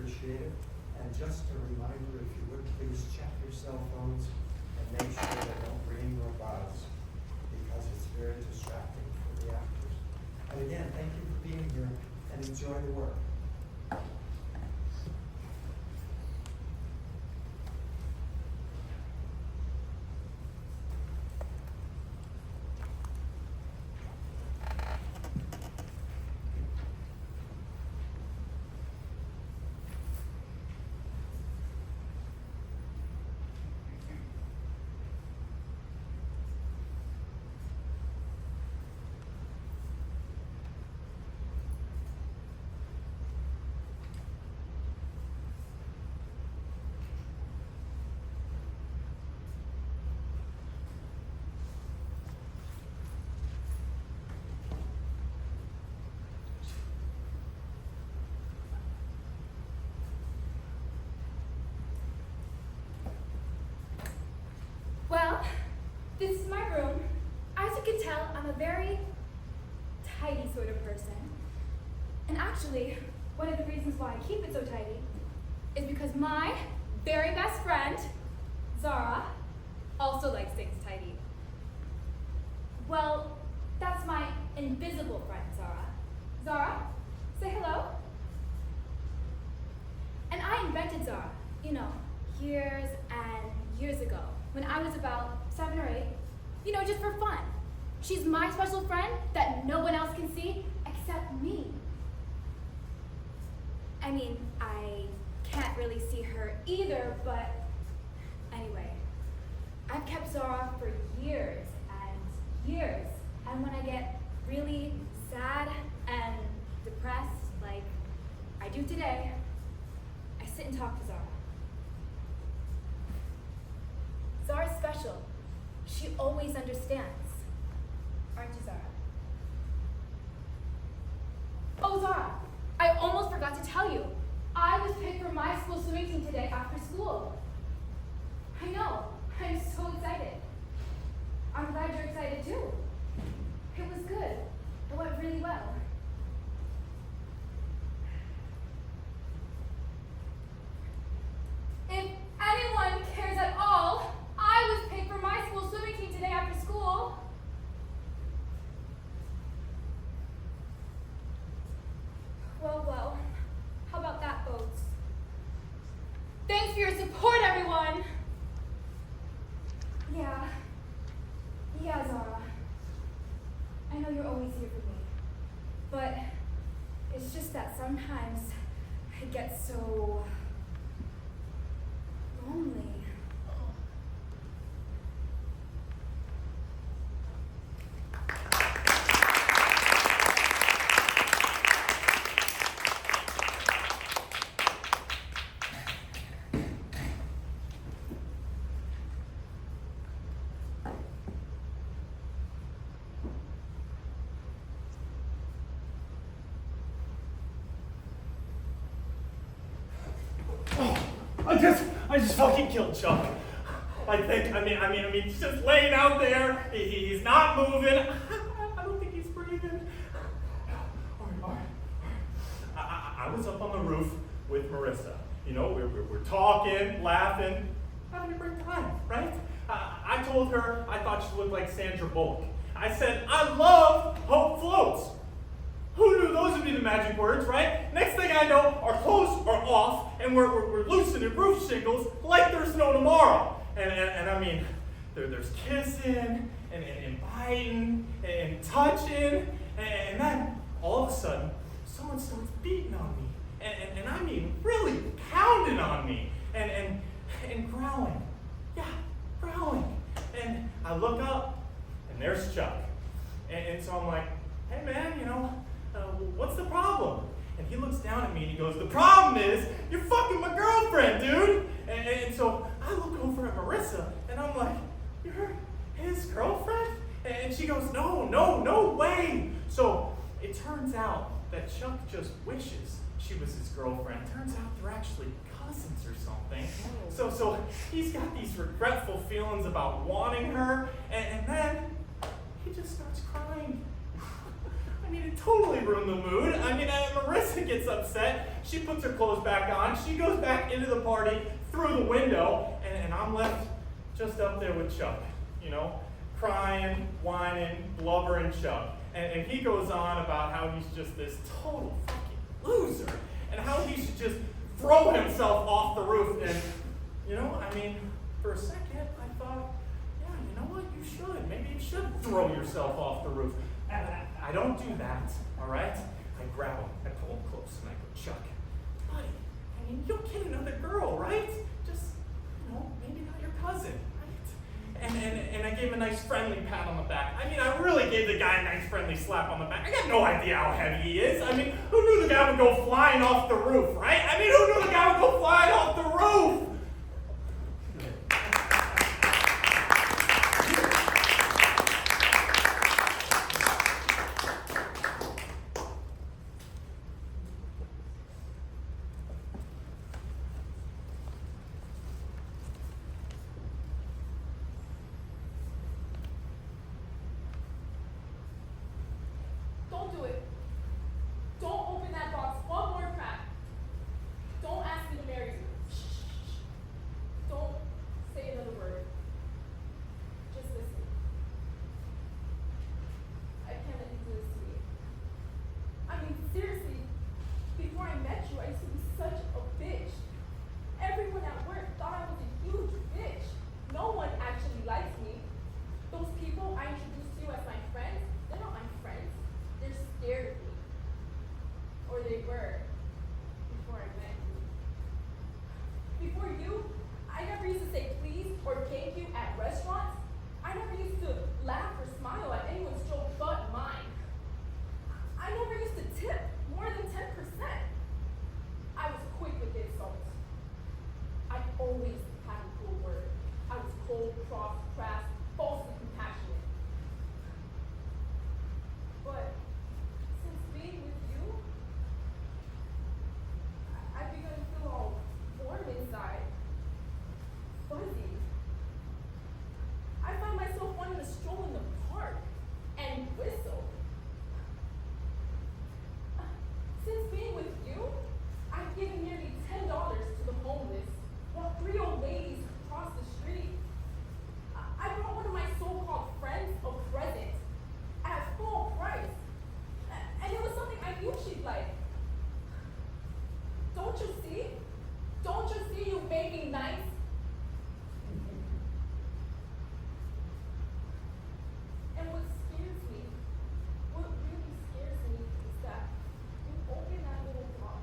appreciate it. And just a reminder, if you would please check your cell phones and make sure they don't ring or buzz, because it's very distracting for the actors. And again, thank you for being here and enjoy the work. Well, this is my room. As you can tell, I'm a very tidy sort of person. And actually, one of the reasons why I keep it so tidy is because my very best friend, Zara, also likes things tidy. Well, that's my invisible friend, Zara. Zara, say hello. And I invented Zara, years and years ago, when I was about 7 or 8, just for fun. She's my special friend that no one else can see except me. I mean, I can't really see her either, but anyway, I've kept Zara for years and years, and when I get really sad and depressed, like I do today, I sit and talk to Zara. Zara's special. She always understands. Aren't you, Zara? Oh, Zara, I almost forgot to tell you. I was picked for my school swimming team today after school. I know. I'm so excited. I'm glad you're excited too. It was good. It went really well. If anyone cares at all, I was picked for my school swimming team today after school. Well, how about that, folks? Thanks for your support, everyone. Yeah, Zara. I know you're always here for me, but it's just that sometimes I get so lonely. I just fucking killed Chuck. I mean, he's just laying out there. He's not moving. I don't think he's breathing. All right. I was up on the roof with Marissa. We're talking, laughing, having a great time, right? I told her I thought she looked like Sandra Bullock. I said, I love Hope Floats. Who knew those would be the magic words, right? Next thing I know, our clothes are off, and we're loosening roof shingles like there's no tomorrow. And I mean, there's kissing, and biting, and touching, and then all of a sudden, someone starts beating on me. And I mean, really pounding on me, and growling. Yeah, growling. And I look up, and there's Chuck. And so I'm like, hey man, what's the problem? And he looks down at me and he goes, the problem is, you're fucking my girlfriend, dude. And so I look over at Marissa and I'm like, you're his girlfriend? And she goes, no way. So it turns out that Chuck just wishes she was his girlfriend. Turns out they're actually cousins or something. So he's got these regretful feelings about wanting her, and then he just starts crying. I mean, it totally ruined the mood. I mean, Marissa gets upset. She puts her clothes back on. She goes back into the party through the window, and I'm left just up there with Chuck, you know, crying, whining, blubbering Chuck. And he goes on about how he's just this total fucking loser, and how he should just throw himself off the roof. And, you know, I mean, for a second, I thought, yeah, you know what, you should. Maybe you should throw yourself off the roof. And I don't do that, all right? I grab him, I pull him close, and I go, Chuck, buddy, I mean, you'll get another girl, right? Just, you know, maybe not your cousin, right? And I gave him a nice friendly pat on the back. I mean, I really gave the guy a nice friendly slap on the back. I got no idea how heavy he is. I mean, who knew the guy would go flying off the roof, right? I mean, who knew the guy would go flying off the roof? Don't do it. Don't open that box one more crack. Don't ask me to marry you. Don't say another word. Just listen. I can't let you do this to me. I mean, seriously, before I met you, I used to be such a bitch. Everyone at work thought I was a huge bitch. No one actually likes me. Those people I introduced to you as my friends, they're not my friends. They're scared of me. Or they were before I met you. Before you, I never used to say please or thank you at restaurants. I never used to laugh or smile at anyone's joke but mine. I never used to tip more than 10%. I was quick with insults. I always had a cool word. I was cold, cross, crass, falsely compassionate. But since being with you, I've begun to feel all warm inside, fuzzy. I find myself wanting to stroll in the park and whistle. Since being with you, I've given nearly $10 to the homeless, while 3 old ladies cross the street. I brought one of my so-called friends a present at full price. And it was something I knew she'd like. Don't you see? Don't you see you being nice? And what scares me, what really scares me is that you open that little box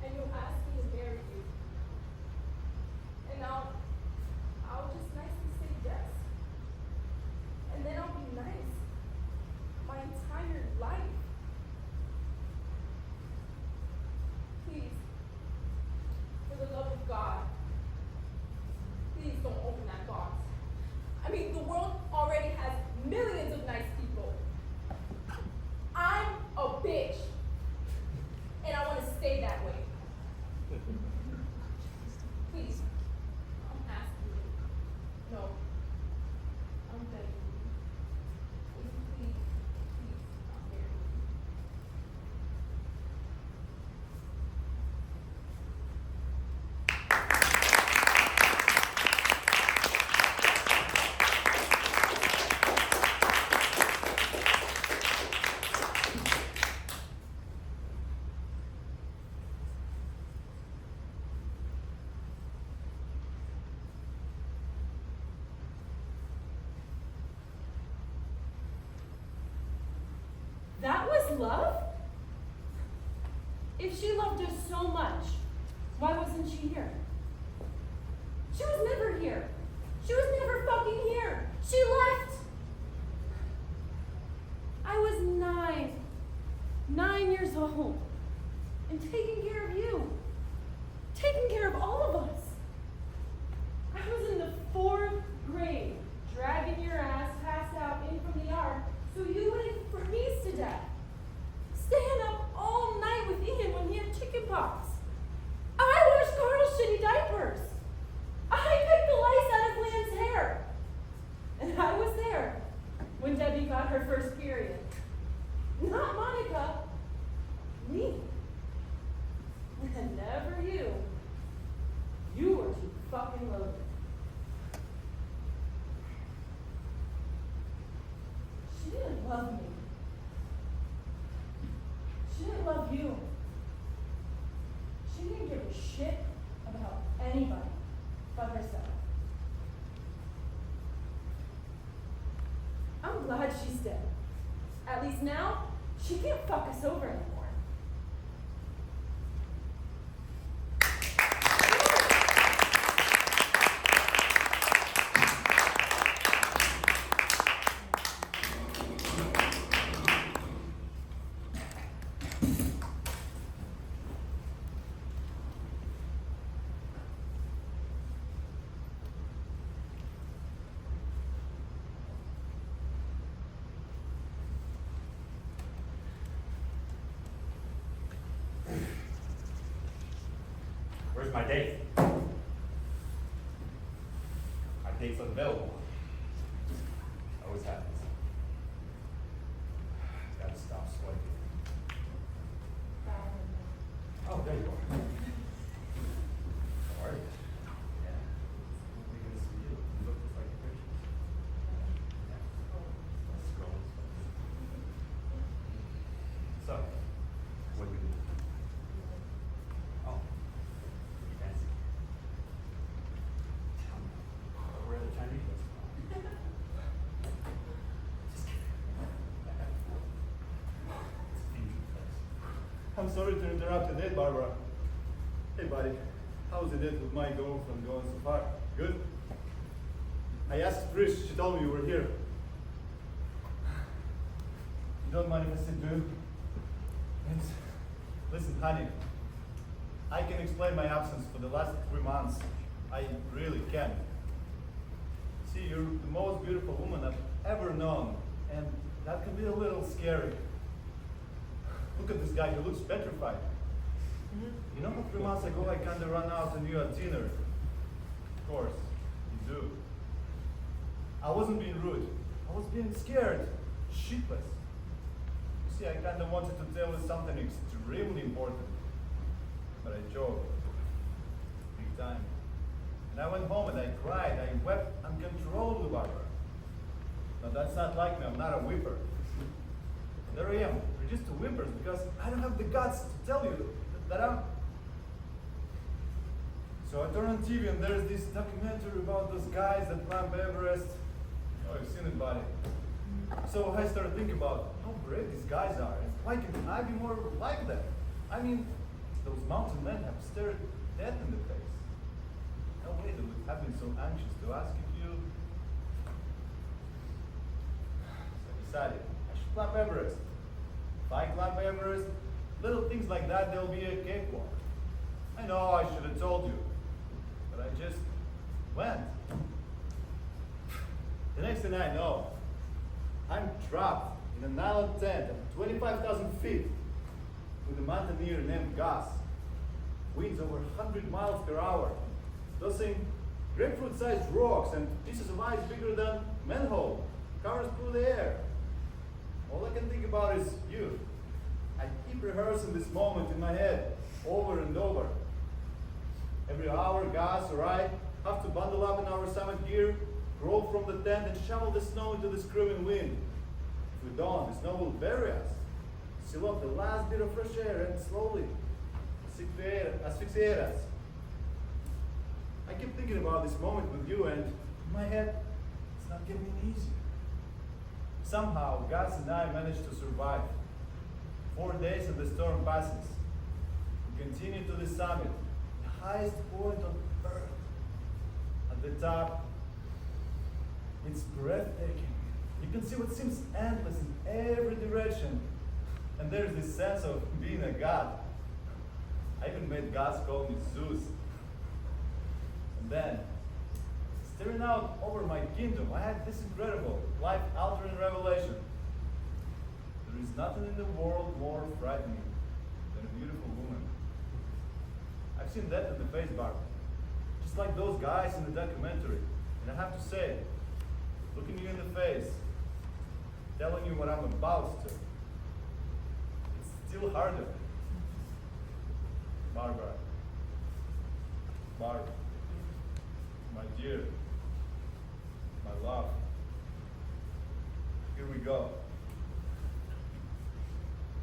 and you'll ask me to marry you. And I'll just nicely say yes. And then I'll be nice my entire life. Please, for the love of God, please don't open that box. I mean, the world already has millions of nice people. I'm a bitch, and I want to stay that way. Please, I'm asking you. No, I'm begging you. Will you please not marry me? That was love? If she loved us so much, why wasn't she here? She was never here. She was never fucking here. She left. I was 9 years old, and taking care of you, taking care of all of us. I was in the 4th grade, dragging your ass passed out in from the yard so you wouldn't freeze to death. Staying up all night with Ian when he had chickenpox. I washed Carl's shitty diapers. I picked the lice out of Lan's hair. And I was there when Debbie got her first period. love you. She didn't give a shit about anybody but herself. I'm glad she's dead. At least now, she can't fuck us over anymore. Where's my date? My date's unavailable. Always happens. Gotta stop swiping. Oh, there you are. How are you? Yeah. Really good to see you. You look just like your pictures. Yeah. Nice girl. So, what do we do? Oh. Fancy. Where are the Chinese ones from? Just kidding. It's a fusion place. I'm sorry to interrupt your date, Barbara. Hey, buddy. How's the date with my girlfriend going so far? Good? I asked Trish. She told me you were here. You don't mind if I sit too? Thanks. Listen, honey. I can explain my absence for the last 3 months. I really can. See, you're the most beautiful woman I've ever known, and that can be a little scary. Look at this guy, he looks petrified. You know how 3 months ago I kinda ran out on you at dinner? Of course, you do. I wasn't being rude. I was being scared, shitless. You see, I kinda wanted to tell you something extremely important. But I choked. Big time. And I went home and I cried. I wept uncontrollably, Barbara. Now that's not like me. I'm not a whimper. There I am, reduced to whimpers because I don't have the guts to tell you that I'm. So I turn on TV and there's this documentary about those guys that climb Everest. Oh, you've seen it, buddy. So I started thinking about how brave these guys are and why can I be more like them? I mean, those mountain men have stared death in the face. No way they would have been so anxious to ask if you. So I decided I should climb Everest. If I climb Everest, little things like that, there'll be a cakewalk. I know I should have told you, but I just went. The next thing I know, I'm trapped in an island tent at 25,000 feet with a mountaineer named Gus. Winds over 100 miles per hour, tossing grapefruit-sized rocks and pieces of ice bigger than manhole covers through the air. All I can think about is you. I keep rehearsing this moment in my head over and over. Every hour, Gus or I have to bundle up in our summit gear, roll from the tent and shovel the snow into the screaming wind. If we don't, the snow will bury us, seal off the last bit of fresh air and slowly asphyxiate us. I keep thinking about this moment with you and in my head, it's not getting any easier. Somehow, Gus and I managed to survive. 4 days and the storm passes. We continue to the summit, the highest point on earth. At the top, it's breathtaking. You can see what seems endless in every direction. And there's this sense of being a god. I even made Gus call me Zeus. And then, staring out over my kingdom, I had this incredible, life-altering revelation. There is nothing in the world more frightening than a beautiful woman. I've seen death in the face, Barbara. Just like those guys in the documentary. And I have to say, looking you in the face, telling you what I'm about to, it's still harder. Barbara. Barbara. My dear. My love. Here we go.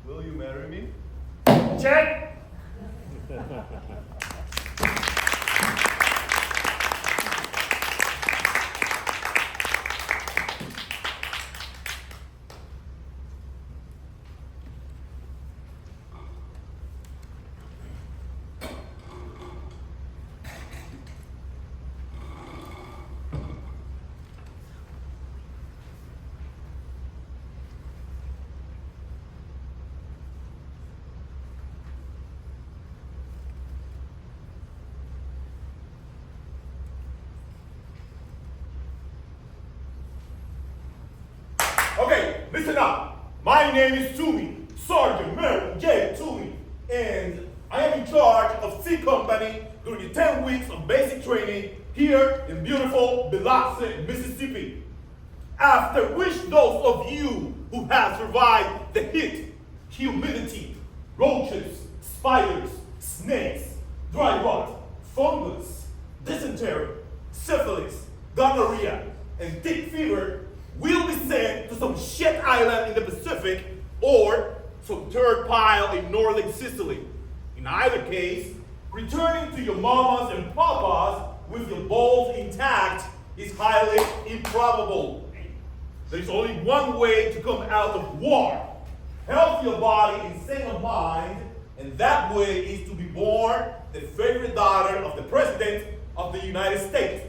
Will you marry me? Okay? Okay, listen up. My name is Toomey, Sergeant Merrill J. Toomey, and I am in charge of C Company during the 10 weeks of basic training here in beautiful Biloxi, Mississippi. After which those of you who have survived the heat, humidity, roaches, spiders, snakes, dry rot, fungus, dysentery, syphilis, gonorrhea, and tick fever will be sent to some shit island in the Pacific or some third pile in northern Sicily. In either case, returning to your mamas and papas with your balls intact is highly improbable. There is only one way to come out of war. Health your body and sane of mind, and that way is to be born the favorite daughter of the President of the United States.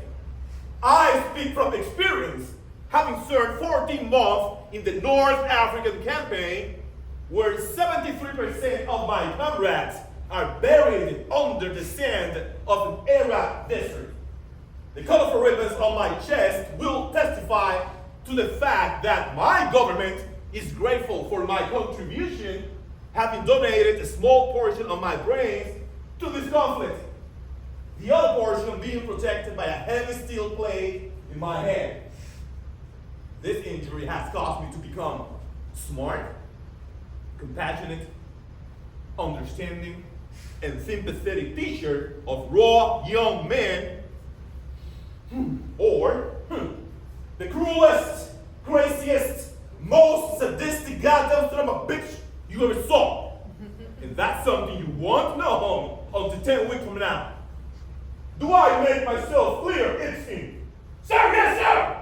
I speak from experience, having served 14 months in the North African campaign, where 73% of my comrades are buried under the sand of an Arab desert. The colorful ribbons on my chest will testify to the fact that my government is grateful for my contribution, having donated a small portion of my brains to this conflict. The other portion being protected by a heavy steel plate in my head. This injury has caused me to become smart, compassionate, understanding, and sympathetic teacher of raw young men, or the cruelest, craziest, most sadistic goddamn son of a bitch you ever saw. And that's something you won't know until 10 weeks from now. Do I make myself clear, Instinct? Sir, yes, sir!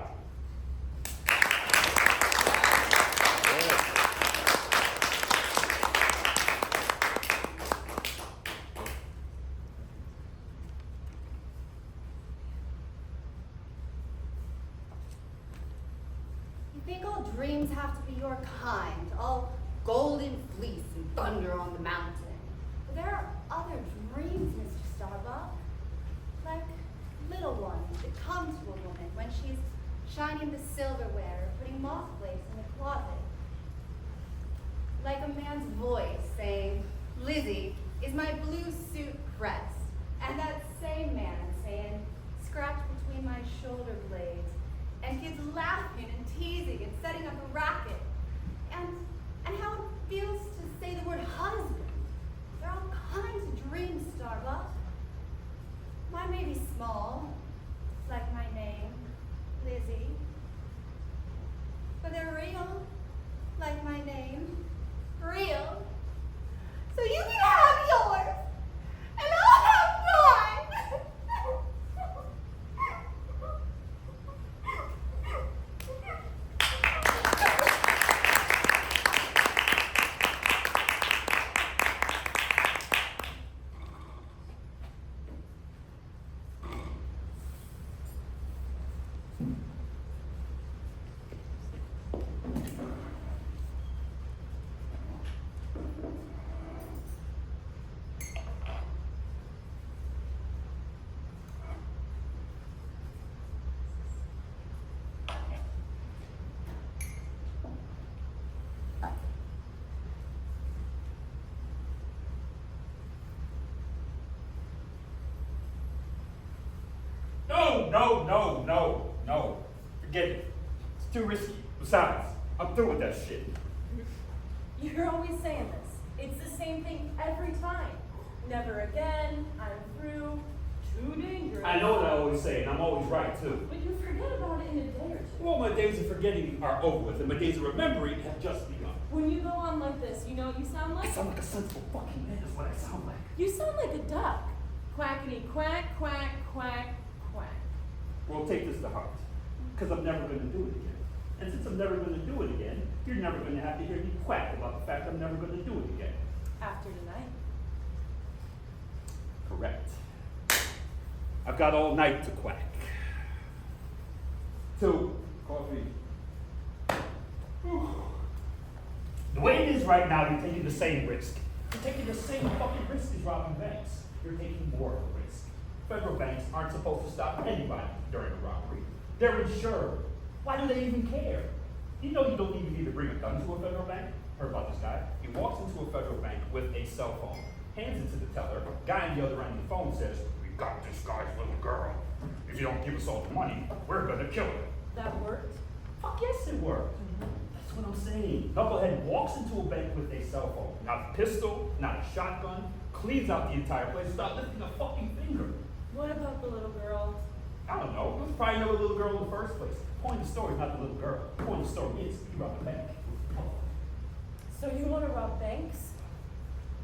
You think all dreams have to be your kind, all golden fleece and thunder on the mountain. But there are other dreams, Mr. Starbuck. Like little ones that come to a woman when she's shining the silverware or putting moth flakes in the closet. Like a man's voice saying, Lizzie, is my blue suit pressed? And that same man saying, scratch between my shoulder blades. And kids laughing and teasing and setting up a racket. And how it feels to say the word husband. There are all kinds of dreams, Starbuck. Mine may be small, like my name, Lizzie. But they're real, like my name, real. So you can have yours, and I'll have mine. No. Forget it. It's too risky. Besides, I'm through with that shit. You're always saying this. It's the same thing every time. Never again, I'm through, too dangerous. I know what I always say, and I'm always right too. But you forget about it in a day or two. Well, my days of forgetting are over with, and my days of remembering have just begun. When you go on like this, you know what you sound I like? sound like a sensible fucking man, is what I sound like. You sound like a duck. Quackity quack, quack, quack, quack. Well, take this to heart, because I'm never going to do it again. And since I'm never going to do it again, you're never going to have to hear me quack about the fact I'm never going to do it again. After tonight. Correct. I've got all night to quack. 2 coffee. The way it is right now, you're taking the same risk. You're taking the same fucking risk as robbing banks. You're taking more of a risk. Federal banks aren't supposed to stop anybody during a robbery. They're insured. Why do they even care? You know you don't even need to bring a gun to a federal bank? Heard about this guy? He walks into a federal bank with a cell phone, hands it to the teller. Guy on the other end of the phone says, "We got this guy's little girl. If you don't give us all the money, we're gonna kill her." That worked? Fuck yes, it worked. That's what I'm saying. Knucklehead walks into a bank with a cell phone, not a pistol, not a shotgun, cleans out the entire place without lifting a fucking finger. What about the little girl? I don't know. It was probably never a little girl in the first place. The point of the story is not the little girl. The point of the story is he robbed a bank. So you want to rob banks?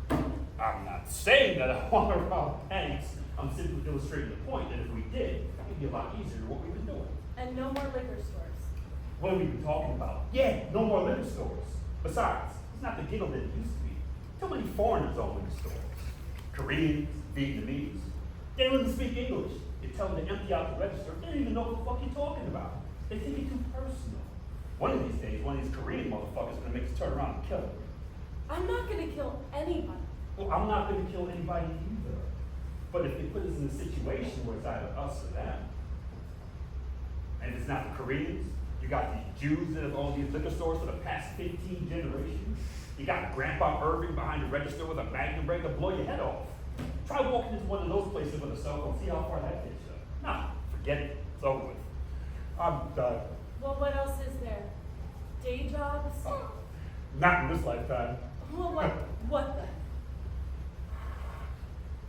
I'm not saying that I want to rob banks. I'm simply illustrating the point that if we did, it'd be a lot easier than what we've been doing. And no more liquor stores. What have we been talking about? Yeah, no more liquor stores. Besides, it's not the giggle that it used to be. Too many foreigners own liquor stores. Koreans, Vietnamese. They don't even speak English. You tell them to empty out the register, they don't even know what the fuck you're talking about. They take it too personal. One of these days, one of these Korean motherfuckers is gonna make us turn around and kill them. I'm not going to kill anybody. Well, I'm not gonna kill anybody either. But if they put us in a situation where it's either us or them, and it's not the Koreans, you got the Jews that have owned these liquor stores for the past 15 generations. You got Grandpa Irving behind the register with a magnum break to blow your head off. Try walking into one of those places with a cell phone, see how far that gets you. Nah, forget it. It's over with. I'm done. Well, what else is there? Day jobs? Not in this lifetime. Well, what then?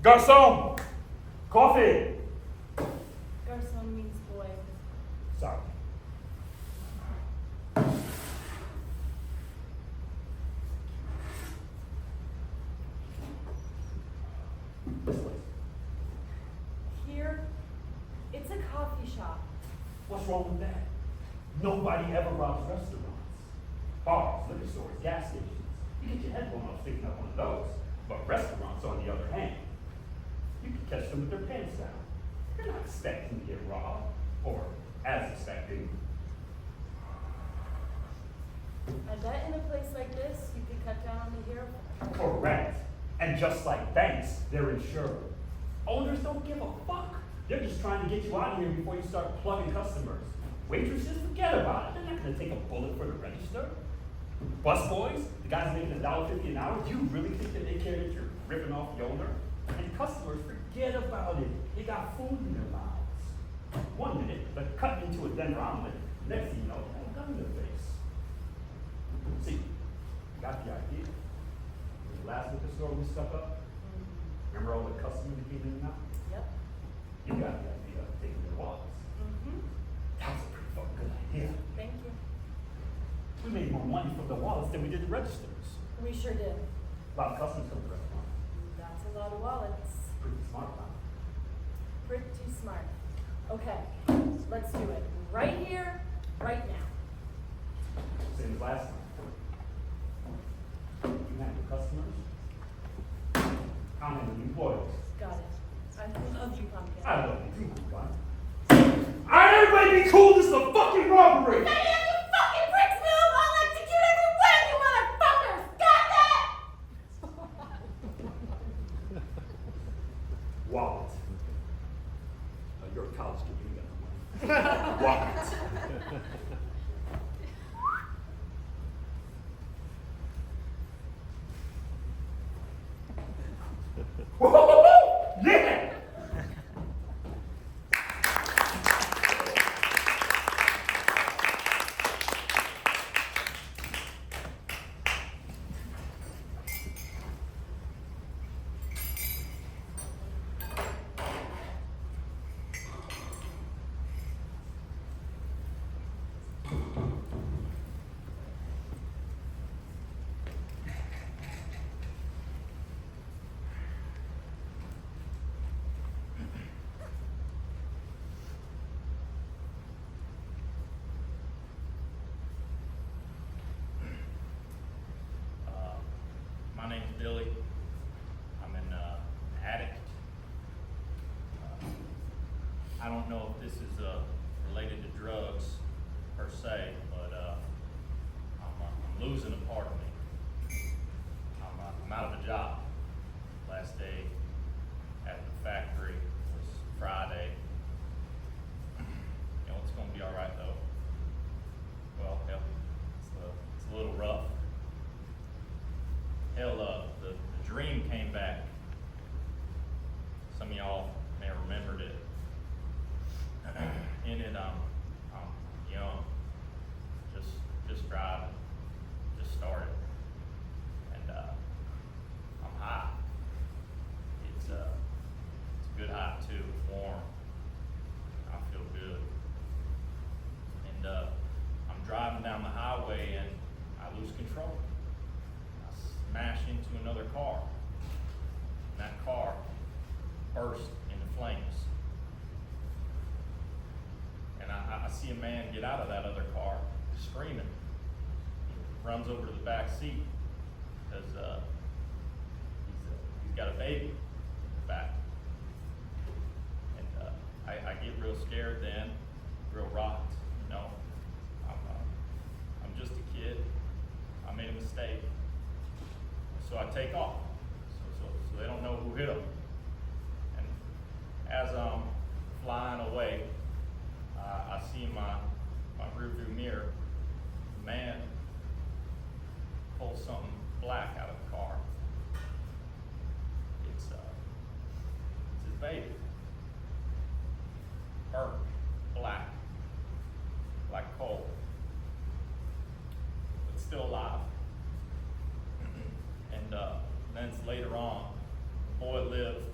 Garçon! Coffee! Garçon means boy. Sorry. This place. Here, it's a coffee shop. What's wrong with that? Nobody ever robs restaurants. Bars, liquor stores, gas stations. You get your head blown off sticking up one of those. But restaurants, on the other hand, you can catch them with their pants down. You're not expecting to get robbed, or as expecting. I bet in a place like this, you could cut down on the hero. Correct. And just like banks, they're insured. Owners don't give a fuck. They're just trying to get you out of here before you start plugging customers. Waitresses, forget about it. They're not going to take a bullet for the register. Busboys, the guys making $1.50 an hour, do you really think that they care that you're ripping off the owner? And customers, forget about it. They got food in their mouths. 1 minute, they're cutting into a Denver omelet. Next thing you know, they have a gun in their face. See, you got the idea. The last liquor store we stuck up, remember all the customers that came in and out? Yep. You got the idea of taking their wallets. Mm-hmm. That was a pretty fucking good idea. Thank you. We made more money from the wallets than we did the registers. We sure did. A lot of customers come to the restaurant. That's a lot of wallets. Pretty smart, huh? Pretty smart. Okay, let's do it. Right here, right now. Same as last time. You handle customers. I'll handle the employees. Got it. I love you, Pumpkin. I love you too, man. Alright, everybody be cool. This is a fucking robbery. If any of you fucking pricks move, I'll execute every one of you motherfuckers! Got that? Wallet. You're a college kid. You ain't got no money. Wallet. Yeah! Billy. I'm an addict. I don't know if this is related to drugs per se, but I'm losing a part of me. I'm out of a job. Last day at the factory was Friday. You know, it's gonna be all right though. Well, hell, it's a little rough. Hell, the dream came back. Some of y'all may have remembered it. In it, I'm young, just driving, just started, and I'm high. It's a good high too. It's warm. I feel good, and I'm driving down the highway and I lose control. I smash into another car, and that car burst into flames. And I see a man get out of that other car screaming. He runs over to the back seat because he's got a baby in the back. And I get real scared then, real rocked. You know, I'm just a kid. I made a mistake. So I take off. So they don't know who hit them. And as I'm flying away, I see my rearview mirror. The man pulls something black out of the car. It's his baby. Burnt, black coal, but still alive. And then later on, the boy lived,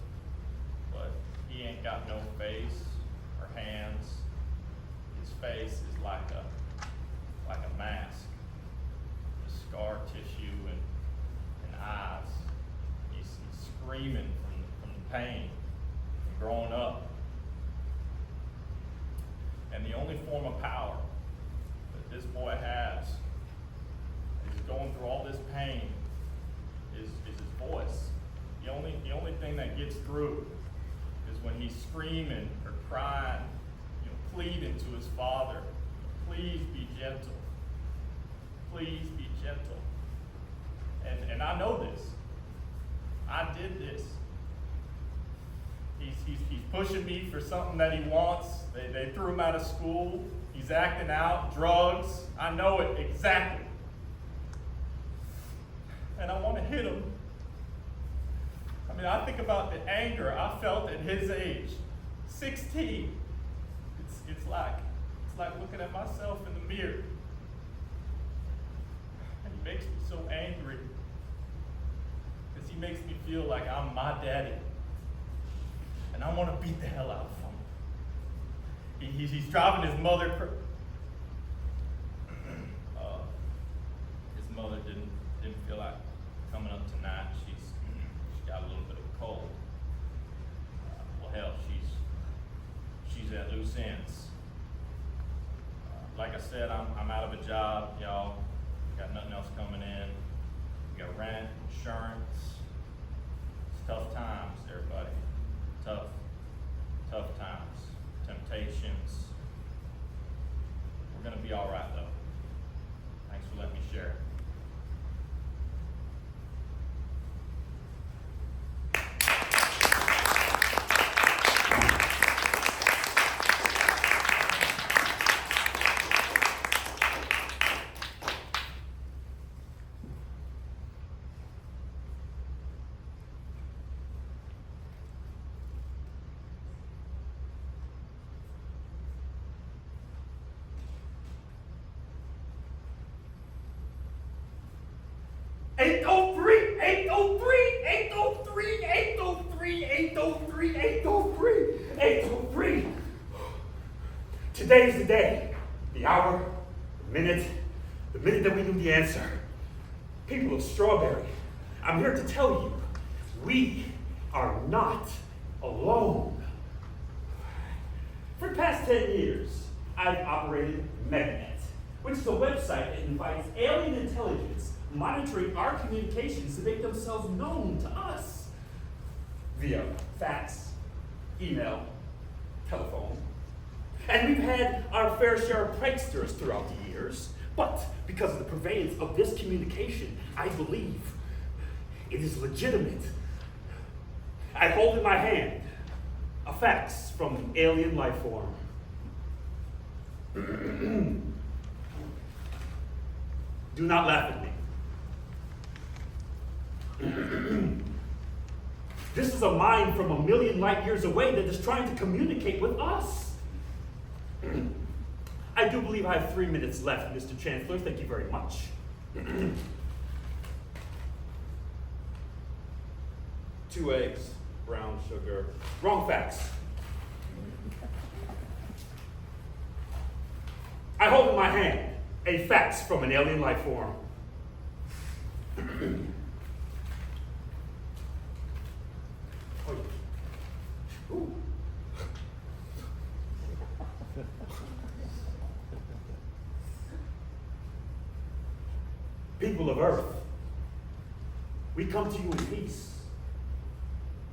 but he ain't got no face or hands. His face is like a mask, just scar tissue and eyes. He's screaming from the pain and growing up. And the only form of power that this boy has, as he's going through all this pain, is his voice. The only thing that gets through is when he's screaming or crying, pleading to his father, please be gentle. Please be gentle. And I know this. I did this. He's pushing me for something that he wants. They threw him out of school. He's acting out, drugs. I know it exactly. And I want to hit him. I mean, I think about the anger I felt at his age, 16. It's like looking at myself in the mirror. And he makes me so angry because he makes me feel like I'm my daddy. And I want to beat the hell out of him. He's driving his mother. His mother didn't feel like coming up tonight. She's got a little bit of a cold. Well, hell, she's at loose ends. Like I said, I'm out of a job, y'all. Got nothing else coming in. We got rent, insurance. It's tough times, everybody. Tough times. Temptations. We're gonna be all right, though. Thanks for letting me share. Today's the day, the hour, the minute that we knew the answer. People of Strawberry, I'm here to tell you, we are not alone. For the past 10 years, I've operated MegaNet, which is a website that invites alien intelligence monitoring our communications to make themselves known to us via fax, email, telephone. And we've had our fair share of pranksters throughout the years, but because of the prevalence of this communication, I believe it is legitimate. I hold in my hand a fax from an alien life form. Do not laugh at me. This is a mind from a million light years away that is trying to communicate with us. I do believe I have 3 minutes left, Mr. Chancellor. Thank you very much. 2 eggs, brown sugar. Wrong fax. I hold in my hand a fax from an alien life form. Oh, yeah. Ooh. People of Earth, we come to you in peace.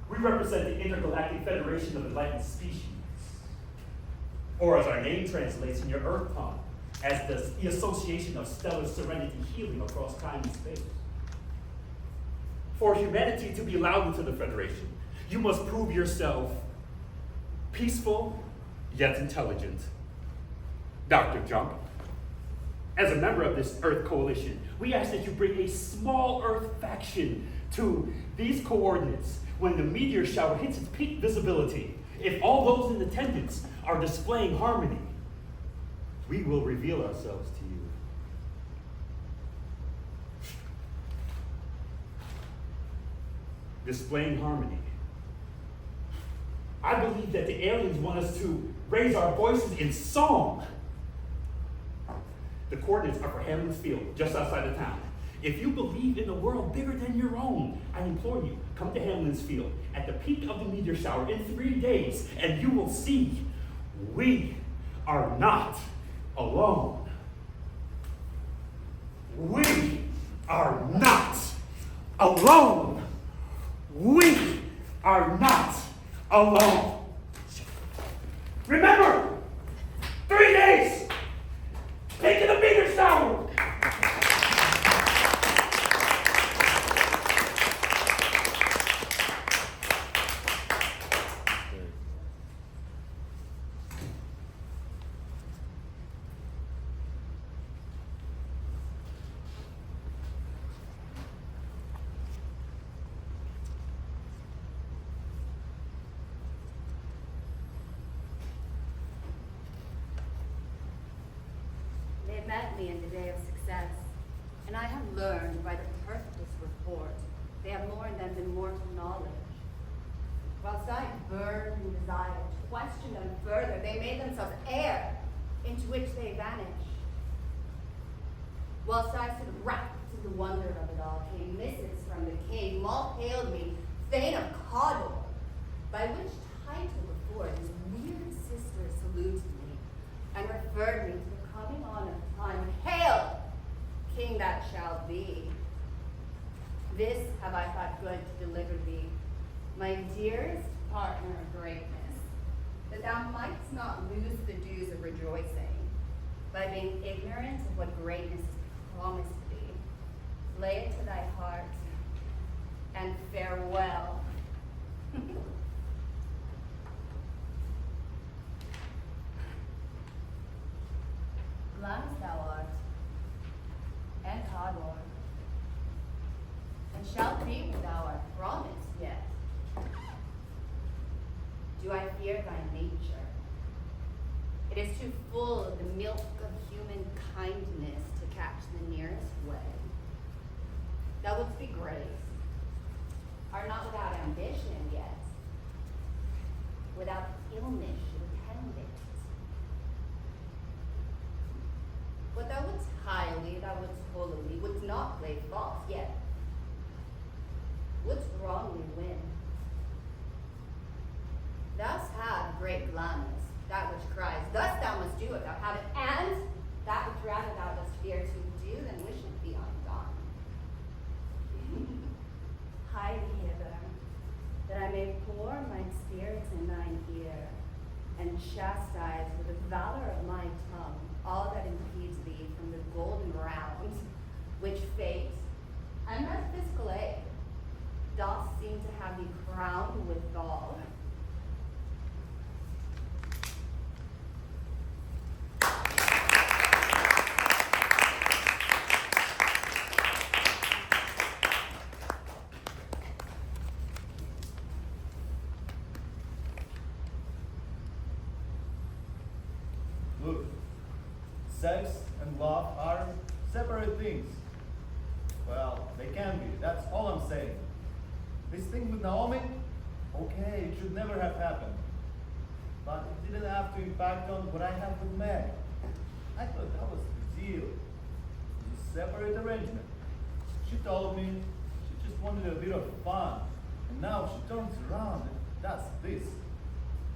We represent the Intergalactic Federation of Enlightened Species, or as our name translates in your Earth tongue, as the Association of Stellar Serenity Healing across time and space. For humanity to be allowed into the Federation, you must prove yourself peaceful yet intelligent. Dr. Jump, as a member of this Earth Coalition, we ask that you bring a small Earth faction to these coordinates when the meteor shower hits its peak visibility. If all those in attendance are displaying harmony, we will reveal ourselves to you. Displaying harmony. I believe that the aliens want us to raise our voices in song. The coordinates are for Hamlin's Field, just outside of town. If you believe in a world bigger than your own, I implore you, come to Hamlin's Field at the peak of the meteor shower in 3 days, and you will see we are not alone. We are not alone. We are not alone. Remember, 3 days, peak of the meteor shower. They have met me in the day of success, and I have learned by the perfectest report they have more in them than mortal knowledge. Whilst I burned in desire to question them further, they made themselves air into which they vanished. Whilst I stood rapt in the wonder of it all, came missives from the king, who all hailed me Thane of Cawdor, by which title before his weird sister saluted me, and referred me to the coming on of time. Hail, king that shall be. This have I thought good to deliver thee, my dearest partner of greatness, that thou mightst not lose the dues of rejoicing by being ignorant of what greatness is promised to be. Lay it to thy heart, and farewell. Glad as thou art, and Cawdor, and shalt be what thou art promised yet. Do I fear thy nature? It is too full of the milk of human kindness to catch the nearest way. Thou wouldst be grace, are not without ambition yet, without illness should attend it. What thou wouldst highly, thou wouldst holily, wouldst not play false, yet wouldst wrongly win. Thus have great gladness, that which cries, thus thou must do it, thou have it, and that which rather thou dost fear to do than wish it be undone. may pour my spirit in thine ear, and chastise with the valor of my tongue all that impedes thee from the golden round, which fate and metaphysical aid doth seem to have thee crowned withal. Look, sex and love are separate things. Well, they can be, that's all I'm saying. This thing with Naomi, okay, it should never have happened. But it didn't have to impact on what I have with Meg. I thought that was the deal. It was a separate arrangement. She told me she just wanted a bit of fun. And now she turns around and does this.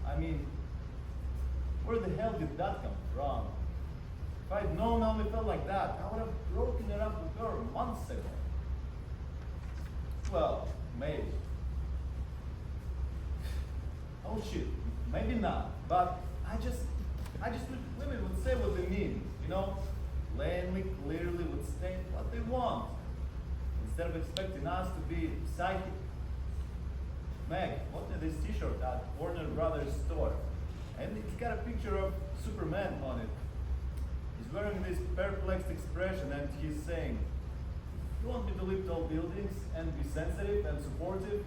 I mean, where the hell did that come from? If I'd known Naomi felt like that, I would have broken it up with her months ago. Well, maybe. Oh shit, maybe not. But I just wish women would say what they mean, you know? Plainly, clearly would state what they want. Instead of expecting us to be psychic. Meg, what is this t-shirt at Warner Brothers store? And it's got a picture of Superman on it. He's wearing this perplexed expression and he's saying, "You want me to live tall buildings and be sensitive and supportive?"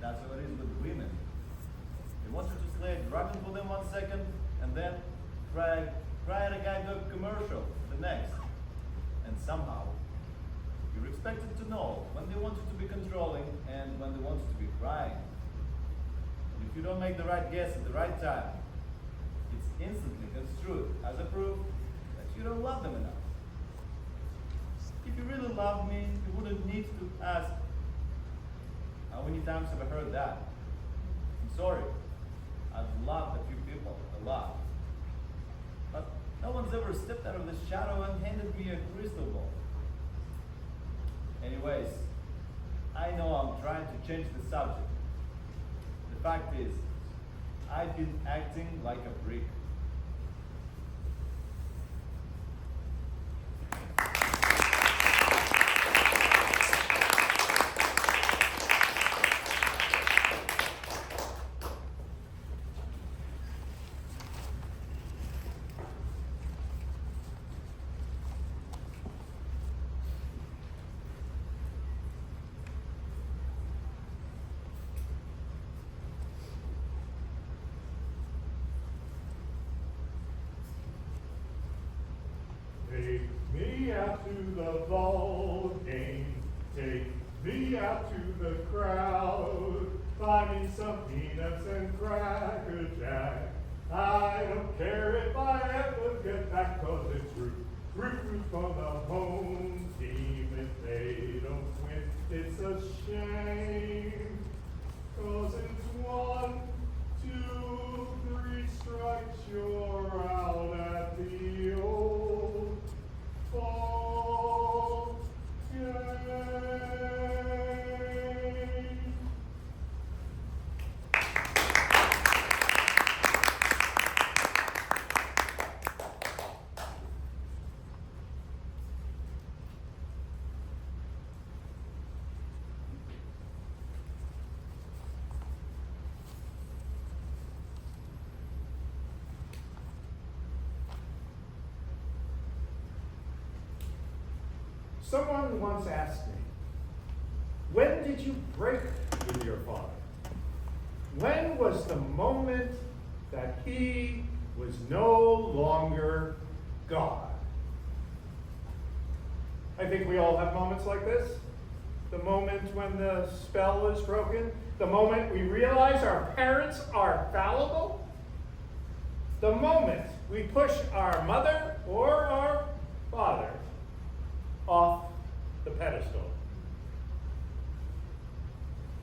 That's how it is with women. They want you to slay a dragon for them 1 second and then cry at a guide dog commercial the next. And somehow, you're expected to know when they want you to be controlling and when they want you to be crying. If you don't make the right guess at the right time, it's instantly construed as a proof that you don't love them enough. If you really love me, you wouldn't need to ask, how many times have I heard that? I'm sorry. I've loved a few people a lot. But no one's ever stepped out of the shadow and handed me a crystal ball. Anyways, I know I'm trying to change the subject. The fact is, I've been acting like a brick. Take me out to the ball game. Take me out to the crowd. Buy me some peanuts and Cracker Jack. I don't care if I ever get back, 'cause it's root for the home team. If they don't win, it's a shame. 'Cause it's 1, 2, 3 strikes, you're out at the old ball game. Someone once asked me, when did you break with your father? When was the moment that he was no longer God? I think we all have moments like this. The moment when the spell is broken. The moment we realize our parents are fallible. The moment we push our mother or our father off the pedestal.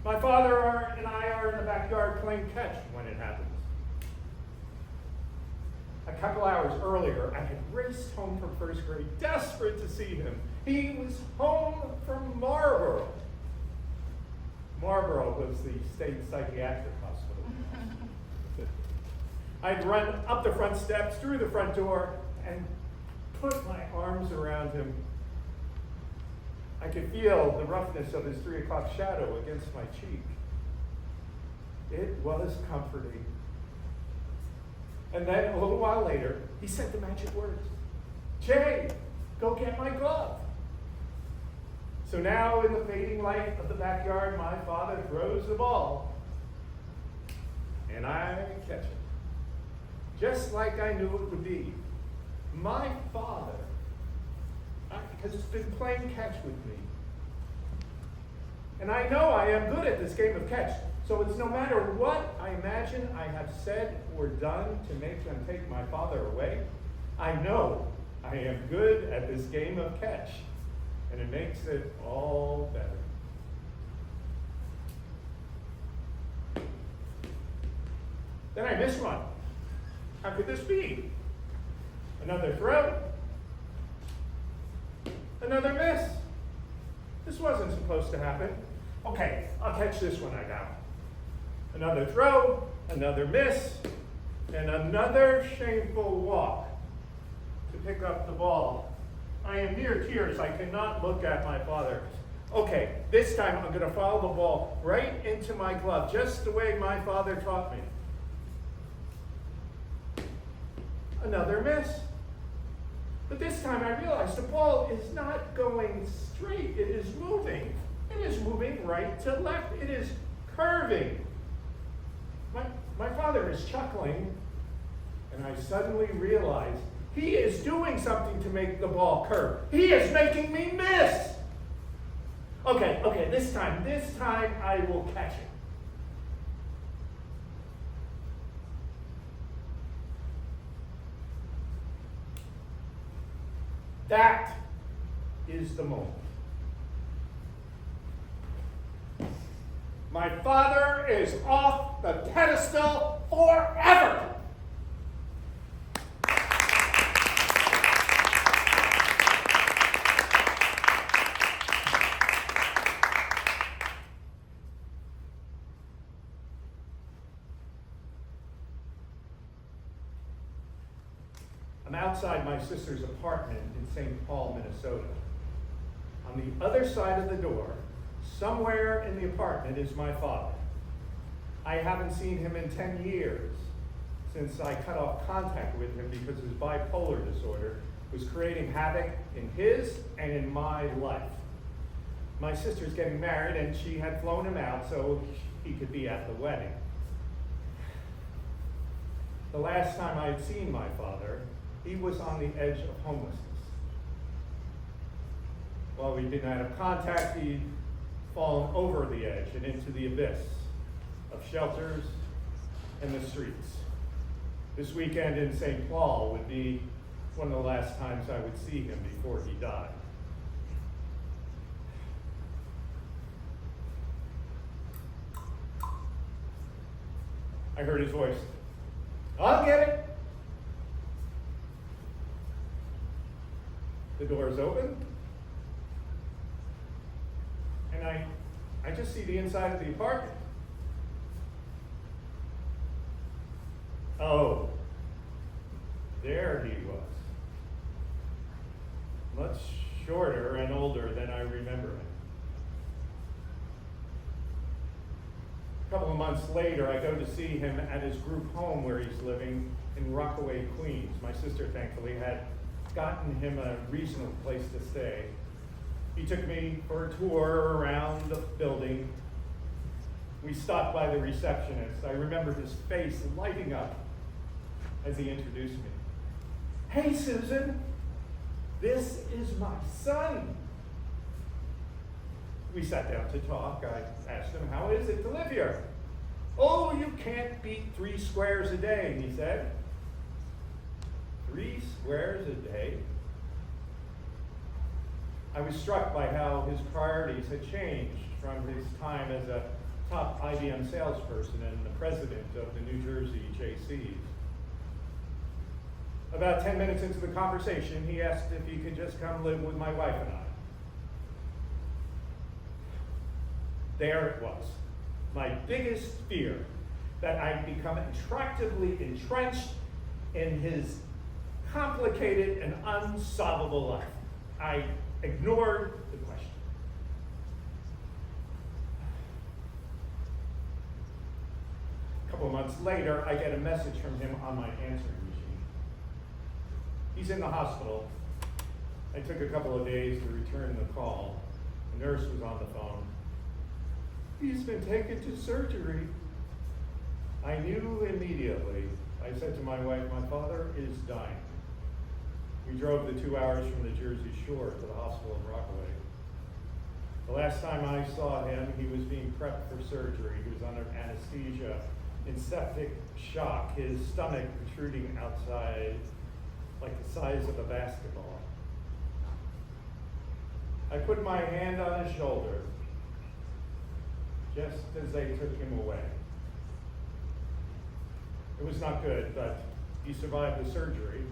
My father and I are in the backyard playing catch when it happens. A couple hours earlier, I had raced home from first grade, desperate to see him. He was home from Marlboro. Marlborough was the state psychiatric hospital. I'd run up the front steps, through the front door, and put my arms around him. I could feel the roughness of his 3 o'clock shadow against my cheek. It was comforting. And then a little while later, he said the magic words, "Jay, go get my glove." So now in the fading light of the backyard, my father throws the ball, and I catch it. Just like I knew it would be. My father has been playing catch with me. And I know I am good at this game of catch. So it's no matter what I imagine I have said or done to make them take my father away, I know I am good at this game of catch. And it makes it all better. Then I miss one. How could this be? Another throw. Another miss. This wasn't supposed to happen. Okay, I'll catch this one I got. Another throw, another miss, and another shameful walk to pick up the ball. I am near tears. I cannot look at my father. Okay, this time I'm going to follow the ball right into my glove, just the way my father taught me. Another miss. But this time I realized the ball is not going straight. It is moving. It is moving right to left. It is curving. My father is chuckling, and I suddenly realize he is doing something to make the ball curve. He is making me miss. Okay, this time I will catch it. That is the moment. My father is off the pedestal forever. I'm outside my sister's apartment in St. Paul, Minnesota. On the other side of the door, somewhere in the apartment, is my father. I haven't seen him in 10 years, since I cut off contact with him because his bipolar disorder was creating havoc in his and in my life. My sister's getting married, and she had flown him out so he could be at the wedding. The last time I had seen my father, he was on the edge of homelessness. While we didn't have contact, he'd fallen over the edge and into the abyss of shelters and the streets. This weekend in St. Paul would be one of the last times I would see him before he died. I heard his voice. "I'll get it." The door is open, and I just see the inside of the apartment. Oh, there he was. Much shorter and older than I remember him. A couple of months later, I go to see him at his group home where he's living in Rockaway, Queens. My sister, thankfully, had gotten him a reasonable place to stay. He took me for a tour around the building. We stopped by the receptionist. I remember his face lighting up as he introduced me. "Hey, Susan, this is my son." We sat down to talk. I asked him, "How is it to live here?" "Oh, you can't beat 3 squares a day," he said. 3 squares a day? I was struck by how his priorities had changed from his time as a top IBM salesperson and the president of the New Jersey JCs. About 10 minutes into the conversation, he asked if he could just come live with my wife and I. there it was. My biggest fear, that I'd become attractively entrenched in his complicated and unsolvable life. I ignored the question. A couple of months later, I get a message from him on my answering machine. He's in the hospital. I took a couple of days to return the call. The nurse was on the phone. He's been taken to surgery. I knew immediately. I said to my wife, my father is dying. We drove the 2 hours from the Jersey Shore to the hospital in Rockaway. The last time I saw him, he was being prepped for surgery. He was under anesthesia, in septic shock, his stomach protruding outside like the size of a basketball. I put my hand on his shoulder just as they took him away. It was not good, but he survived the surgery,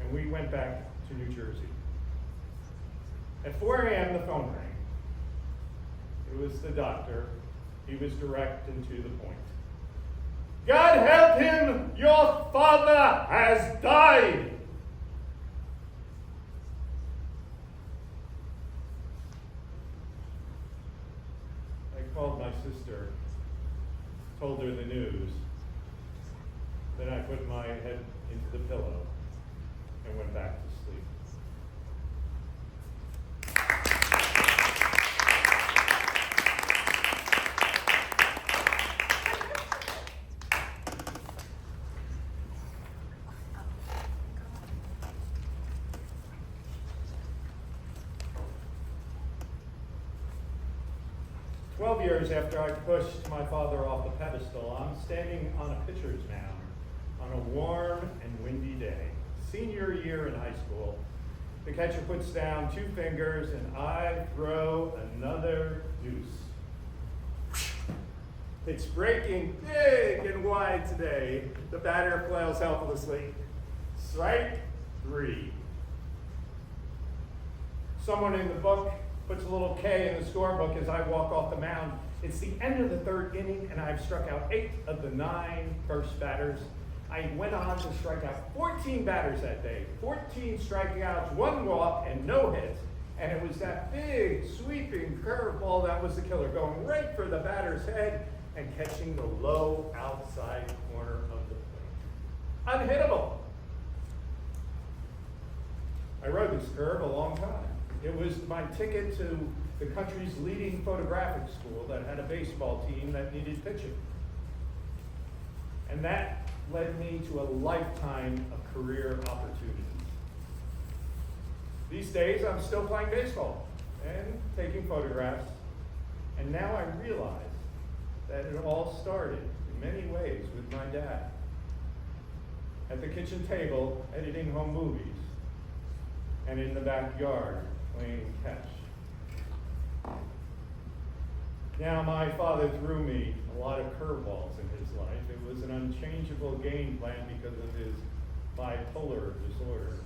and we went back to New Jersey. At 4 a.m., the phone rang. It was the doctor. He was direct and to the point. God help him, your father has died. I called my sister, told her the news. Then I put my head into the pillow and went back to sleep. 12 years after I pushed my father off the pedestal, I'm standing on a pitcher's mound on a warm and windy day. Senior year in high school. The catcher puts down 2 fingers and I throw another deuce. It's breaking big and wide today. The batter flails helplessly. Strike 3. Someone in the book puts a little K in the scorebook as I walk off the mound. It's the end of the 3rd inning, and I've struck out 8 of the 9 first batters. I went on to strike out 14 batters that day. 14 strikeouts, 1 walk, and no hits. And it was that big, sweeping curveball that was the killer, going right for the batter's head and catching the low outside corner of the plate. Unhittable. I rode this curve a long time. It was my ticket to the country's leading photographic school that had a baseball team that needed pitching. And that led me to a lifetime of career opportunities. These days, I'm still playing baseball and taking photographs. And now I realize that it all started in many ways with my dad. At the kitchen table, editing home movies, and in the backyard, playing catch. Now, my father threw me a lot of curveballs in his life. It was an unchangeable game plan because of his bipolar disorder.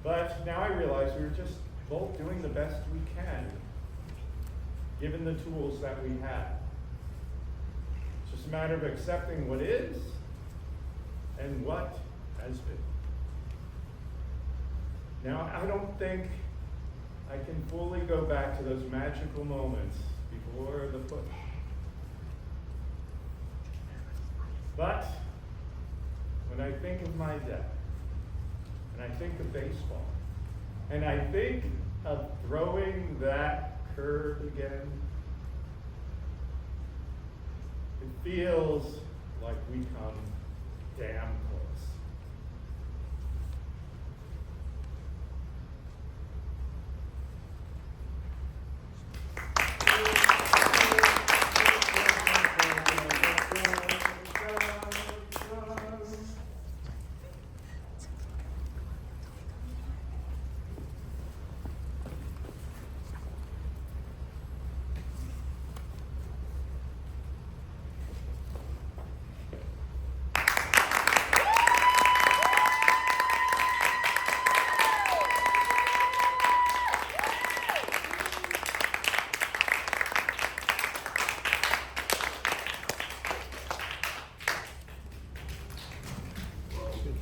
But now I realize we were just both doing the best we can, given the tools that we had. It's just a matter of accepting what is and what has been. Now, I don't think I can fully go back to those magical moments before the push. But when I think of my dad, and I think of baseball, and I think of throwing that curve again, it feels like we come damn close.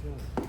feeling?